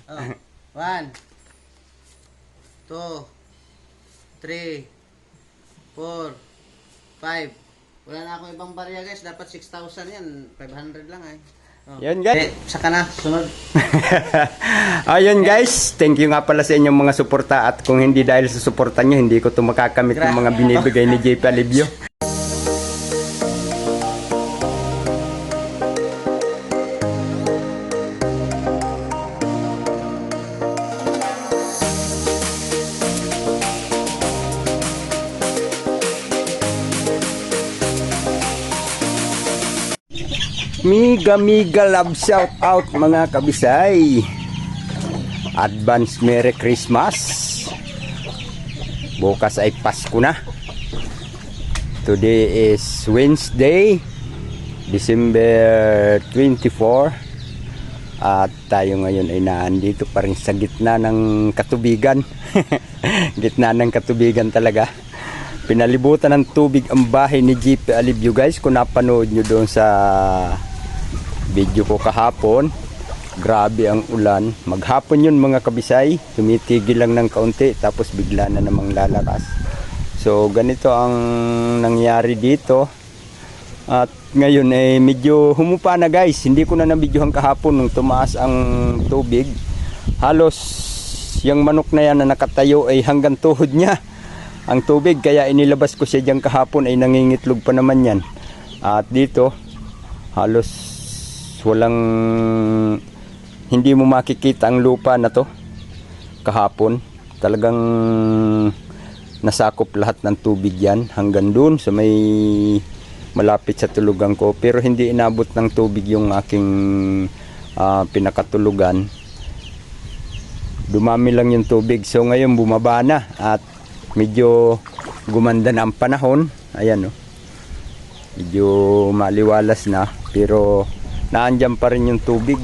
Oh. 1, 2, 3, 4, 5. Wala na akong ibang barya guys. Dapat 6,000 yan. 500 lang ay. Oh. Yan guys. Saka na. Sunod. Ayun guys. Thank you nga pala sa inyong mga suporta. At kung hindi dahil sa suporta nyo, hindi ko ito makakamit ng mga binibigay ni JP Alivio. Miga love shout out mga kabisay. Advance Merry Christmas. Bukas ay Pasko na. Today is Wednesday, December 24. At tayo ngayon ay naandito pa rin sa gitna ng katubigan. Gitna ng katubigan talaga. Pinalibutan ng tubig ang bahay ni JP Alivio guys. Kung napanood nyo doon sa video ko kahapon, grabe ang ulan. Maghapon yun mga kabisay, tumitigil lang ng kaunti tapos bigla na namang lalakas. So ganito ang nangyari dito. At ngayon eh medyo humupa na guys. Hindi ko na nabidyohan kahapon nung tumaas ang tubig. Halos yung manok na yan na nakatayo ay hanggang tuhod niya ang tubig, kaya inilabas ko siya dyan kahapon ay nangingitlog pa naman yan. At dito halos walang, hindi mo makikita ang lupa na to kahapon. Talagang nasakop lahat ng tubig yan hanggang dun sa may malapit sa tulugan ko, pero hindi inabot ng tubig yung aking pinakatulugan. Dumami lang yung tubig. So ngayon bumaba na at medyo gumanda na ang panahon. Ayan oh. Medyo maliwalas na, pero naandyan pa rin yung tubig.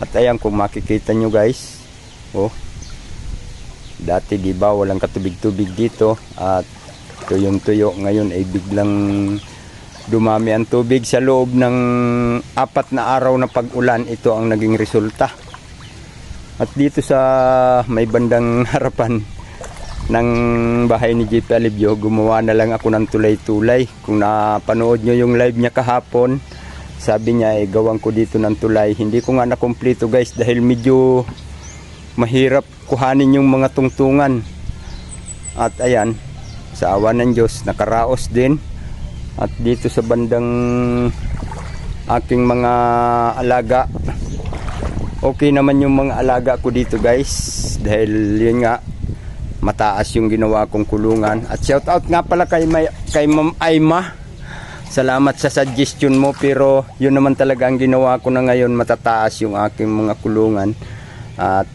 At ayan kung makikita nyo guys, oh, dati diba walang katubig-tubig dito at tuyong-tuyo. Ngayon ay biglang dumami ang tubig sa loob ng 4 na araw na pag-ulan. Ito ang naging resulta. At dito sa may bandang harapan ng bahay ni JP Alivio, gumawa na lang ako ng tulay-tulay. Kung napanood nyo yung live niya kahapon, sabi niya ay gawan ko dito ng tulay. Hindi ko nga nakumpleto guys dahil medyo mahirap kuhanin yung mga tungtungan. At ayan, sa awa ng Diyos nakaraos din. At dito sa bandang aking mga alaga, okay naman yung mga alaga ko dito guys, dahil yun nga mataas yung ginawa kong kulungan. At shout out nga pala kay Ma'am Aima. Salamat sa suggestion mo, pero yun naman talaga ang ginawa ko na ngayon, matataas yung aking mga kulungan. At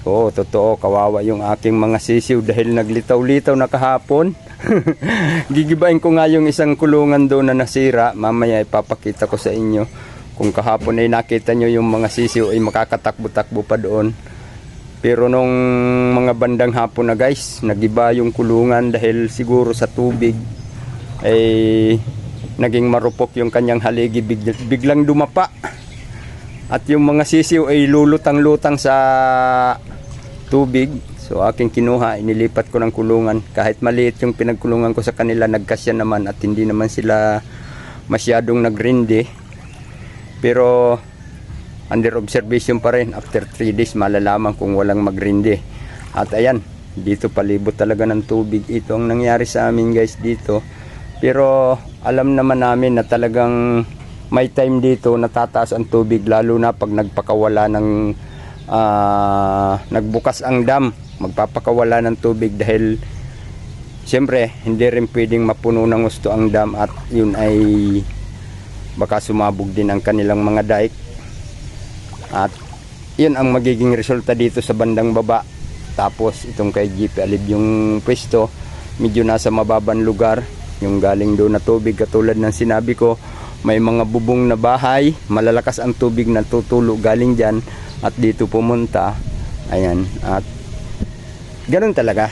totoo, kawawa yung aking mga sisiw dahil naglitaw-litaw na kahapon. Gigibain ko nga yung isang kulungan doon na nasira. Mamaya ipapakita ko sa inyo. Kung kahapon ay nakita nyo yung mga sisiw ay makakatakbo-takbo pa doon. Pero nung mga bandang hapon na guys, nagiba yung kulungan dahil siguro sa tubig ay naging marupok yung kanyang haligi, biglang dumapa. At yung mga sisiw ay lulutang-lutang sa tubig. So aking kinuha, inilipat ko ng kulungan. Kahit maliit yung pinagkulungan ko sa kanila, nagkasya naman at hindi naman sila masyadong nagrindi. Pero under observation pa rin. After 3 days malalaman kung walang magrindi. At ayan, dito palibot talaga ng tubig. Ito ang nangyari sa amin guys dito. Pero alam naman namin na talagang may time dito natataas ang tubig, lalo na pag nagpakawala ng nagbukas ang dam, magpapakawala ng tubig dahil siyempre hindi rin pwedeng mapuno ng gusto ang dam at yun ay baka sumabog din ang kanilang mga dike. At yun ang magiging resulta dito sa bandang baba. Tapos itong kay JP Alivio yung pwesto, medyo nasa mababang lugar. Yung galing doon na tubig, katulad ng sinabi ko, may mga bubong na bahay, malalakas ang tubig na tutulo galing dyan at dito pumunta. Ayan, at ganun talaga.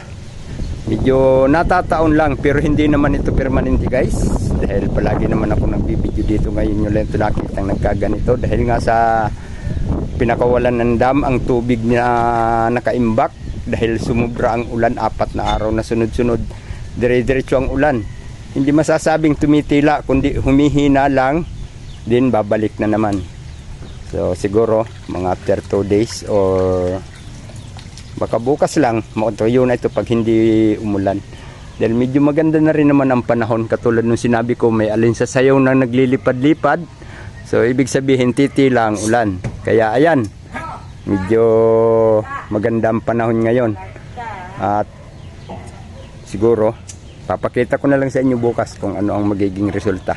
Medyo natataon lang, pero hindi naman ito permanente guys, dahil palagi naman ako nagbibideo dito. Ngayon nyo lang ito nakitang nagkaganito dahil nga sa pinakawalan ng dam ang tubig na nakaimbak dahil sumubra ang ulan, 4 na araw na sunod-sunod. Dire-diretso ang ulan. Hindi masasabing tumitila, kundi humihina lang, din babalik na naman. So siguro mga after 2 days or baka bukas lang mautuyo na ito pag hindi umulan. Dahil medyo maganda na rin naman ang panahon, katulad nung sinabi ko, may alin sa sayaw na naglilipad-lipad. So ibig sabihin titila ang ulan. Kaya ayan, medyo maganda ang panahon ngayon. At siguro papakita ko na lang sa inyo bukas kung ano ang magiging resulta.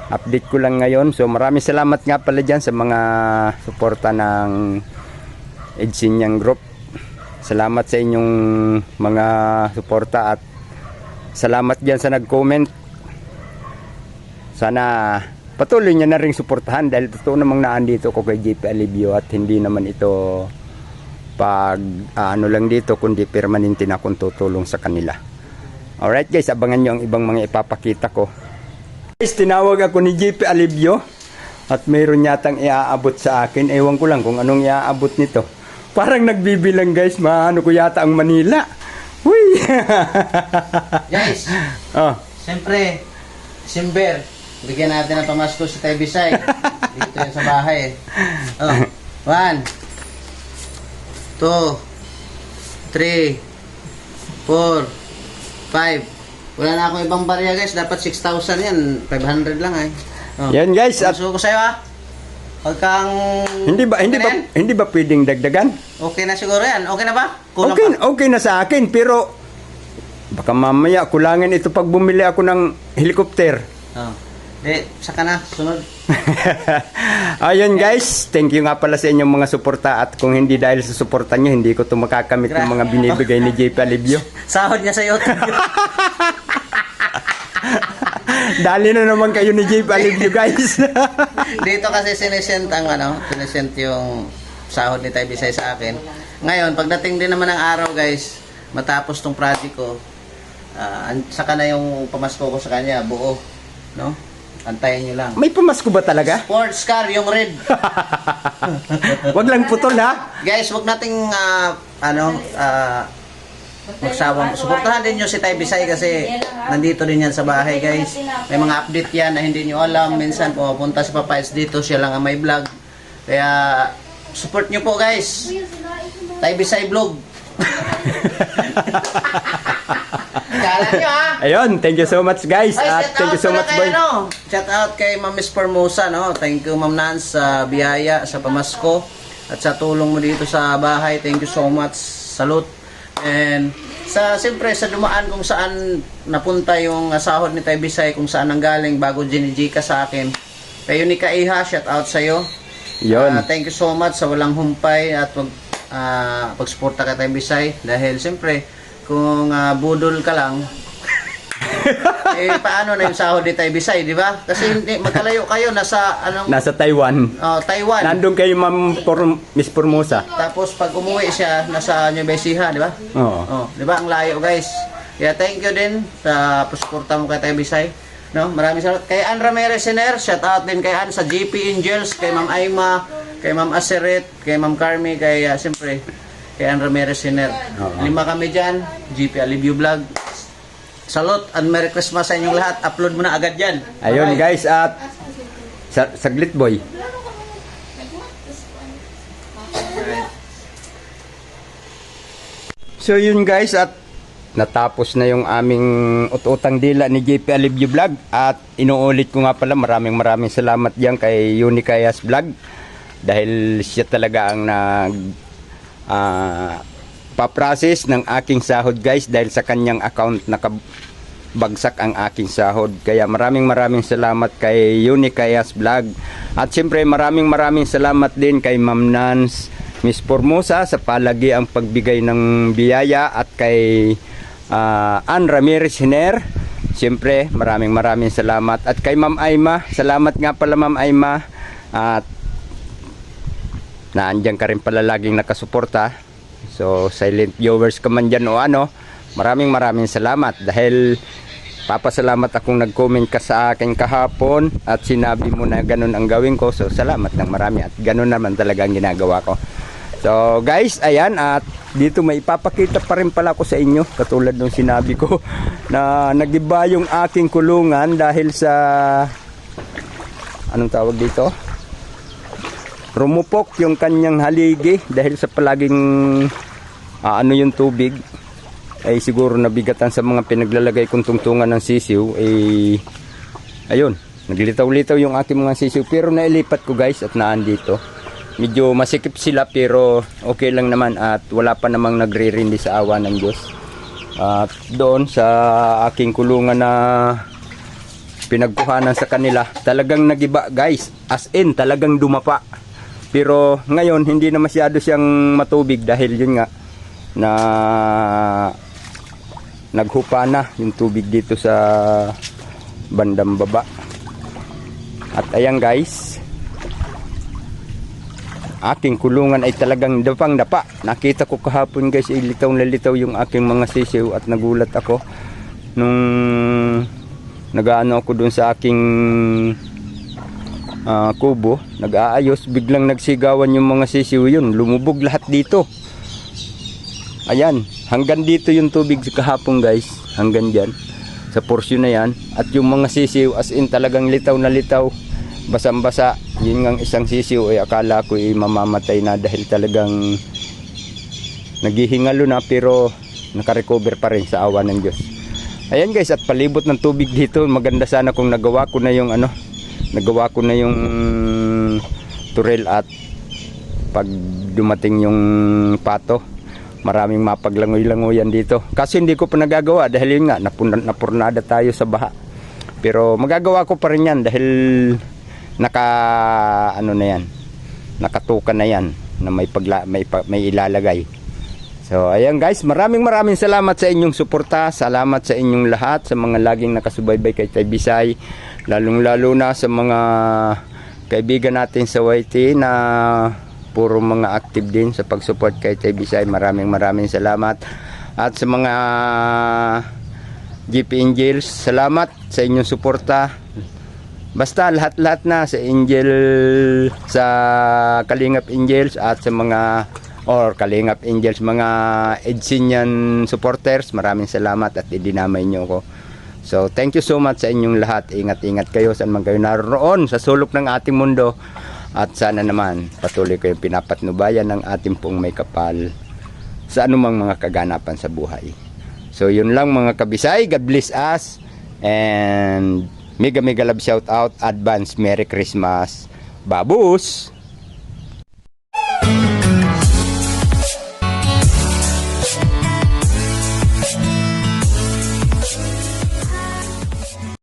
Update ko lang ngayon. So maraming salamat nga pala dyan sa mga suporta ng Edsinyang Group. Salamat sa inyong mga suporta at salamat dyan sa nag-comment. Sana patuloy nyo na rin suportahan dahil totoo namang naandito ko kay JP Alibio at hindi naman ito pag ano lang dito kundi permanente na akong tutulong sa kanila. Alright guys, abangan nyo ang ibang mga ipapakita ko. Guys, tinawag ako ni JP Alibio at mayroon yatang iaabot sa akin. Ewan ko lang kung anong iaabot nito. Parang nagbibilang guys, maano ko yata ang Manila. Uy! Guys, siyempre, December, bigyan natin ng pamasko si Tay Bisay. Dito yan sa bahay. 1, 2, 3, 4, 5. Wala na akong ibang barya guys. Dapat 6,000 yan. 500 lang ay. Yan guys. At ko sa'yo ha. Huwag kang... Hindi ba pwedeng dagdagan? Okay na siguro yan. Okay na ba? Kulang Okay na sa akin, pero baka mamaya kulangin ito pag bumili ako ng helicopter. Saka na. Sunod. Ayun guys, thank you nga pala sa inyong mga suporta at kung hindi dahil sa suporta nyo, hindi ko ito makakamit ng mga binibigay ni JP Alibio. Sahod niya sa YouTube. Dali na naman kayo ni JP Alibio guys. Dito kasi sinesent ang sinesent yung sahod ni Tay Bisay sa akin. Ngayon, pagdating din naman ng araw guys, matapos tong project ko, saka na yung pamasko ko sa kanya, buo. No? Antayin nyo lang. May pamasko ba talaga? Sports car, yung red. Wag lang putol ha. Guys, wag nating magsawang. Suportahan din nyo si Tay Bisay kasi nandito din yan sa bahay guys. May mga update yan na hindi nyo alam. Minsan pupunta si Papa Eds dito, siya lang ang may vlog. Kaya support nyo po guys. Tay Bisay vlog. Kala nyo ha. Ayun, thank you so much guys. At thank you so much boy. Shout out kay Ma'am Miss Formosa, no. Thank you Ma'am Nance sa biyaya, sa pamasko at sa tulong mo dito sa bahay. Thank you so much. Salute. And siyempre sa dumaan kung saan napunta yung sahod ni Tay Bisay, kung saan nanggaling bago ginijika sa akin. Kay Unica Iha, shout out sa iyo. Thank you so much sa walang humpay at pagsuporta kay Tay Bisay dahil siyempre kung budol ka lang paano na yung sahod ni Tay Bisay, di ba? Kasi hindi magkalayo kayo nasa nasa Taiwan. Taiwan. Nandun kay Miss Formosa. Tapos pag umuwi siya nasa Nueva Ecija, di ba? Oo. Di ba ang layo, guys? Kaya thank you din sa pagsuporta mo kay Tay Bisay. No, maraming salamat kay Ann Ramirez Siner, shout out din kay Ann sa GP Angels, kay Ma'am Aima, kay Ma'am Aseret, kay Ma'am Carmi, kay siyempre kay Ann Ramirez Siner. 5 kami diyan, GP Alibio Vlog. Salute and Merry Christmas sa inyong lahat. Upload mo na agad yan. Ayun guys, at saglit boy. So yun guys, at natapos na yung aming utang dila ni JP Alibio Vlog. At inuulit ko nga pala, maraming salamat diyan kay Unicayas Vlog. Dahil siya talaga ang pa-process ng aking sahod guys, dahil sa kanyang account nakabagsak ang aking sahod. Kaya maraming salamat kay Unicayas Vlog. At siyempre maraming salamat din kay Ma'am Nance, Miss Formosa sa palagi ang pagbigay ng biyaya, at kay Ann Ramirez Hiner. Siyempre maraming salamat, at kay Ma'am Aima, salamat nga pala Ma'am Aima, at naandyan ka rin pala laging nakasuporta. So silent viewers ka man dyan o ano, maraming salamat dahil papasalamat akong nag-comment ka sa akin kahapon at sinabi mo na ganun ang gawin ko. So salamat ng marami at ganun naman talaga ang ginagawa ko. So guys, ayan, at dito may ipapakita pa rin pala ko sa inyo, katulad nung sinabi ko na nagiba yung aking kulungan dahil sa anong tawag dito, rumupok yung kanyang haligi dahil sa palaging ano yung tubig ay siguro nabigatan sa mga pinaglalagay kong tungtungan ng sisiw. Ayun, naglitaw-litaw yung aking mga sisiw, pero nailipat ko guys at naandito. Medyo masikip sila pero okay lang naman at wala pa namang nagririndi sa awa ng Diyos. At doon sa aking kulungan na pinagkuhanan sa kanila, talagang nagiba guys, as in talagang dumapa. Pero ngayon hindi na masyado siyang matubig dahil yun nga na naghupa na yung tubig dito sa bandang baba. At ayan guys, aking kulungan ay talagang dapang dapa. Nakita ko kahapon guys, litaw na litaw yung aking mga sisiw at nagulat ako nung nag-aano ako dun sa aking kubo, nag-aayos, biglang nagsigawan yung mga sisiw, yun lumubog lahat dito. Ayan, hanggang dito yung tubig kahapon guys, hanggang dyan sa porsyon na yan. At yung mga sisiw as in talagang litaw na litaw, basang basa. Yun ngang isang sisiw ay akala ko ay mamamatay na dahil talagang naghihingalo na, pero nakarecover pa rin sa awa ng Diyos. Ayan guys, at palibot ng tubig dito, maganda sana kung nagawa ko na yung turel at pag dumating yung pato, maraming mapaglangoy-langoyan dito. Kasi hindi ko pa nagagawa dahil yun nga, napurnada tayo sa baha. Pero magagawa ko pa rin yan dahil nakatukan na yan na may ilalagay. So ayan guys, maraming salamat sa inyong suporta. Salamat sa inyong lahat, sa mga laging nakasubaybay kay Tay Bisay, lalong-lalo na sa mga kaibigan natin sa YT na puro mga active din sa pag-support kay Tay Bisay. Maraming salamat. At sa mga GP Angels, salamat sa inyong suporta. Basta lahat na sa Angel, sa Kalingap Angels at sa mga Kalingap Angels, mga Edsinian supporters, maraming salamat at idinamay nyo ko. So thank you so much sa inyong lahat. Ingat kayo saan man kayo naroon sa sulok ng ating mundo. At sana naman patuloy kayong pinapatnubayan ng ating pong may kapal sa anumang mga kaganapan sa buhay. So yun lang mga kabisay, God bless us, and mega love shout out, advance Merry Christmas, babus!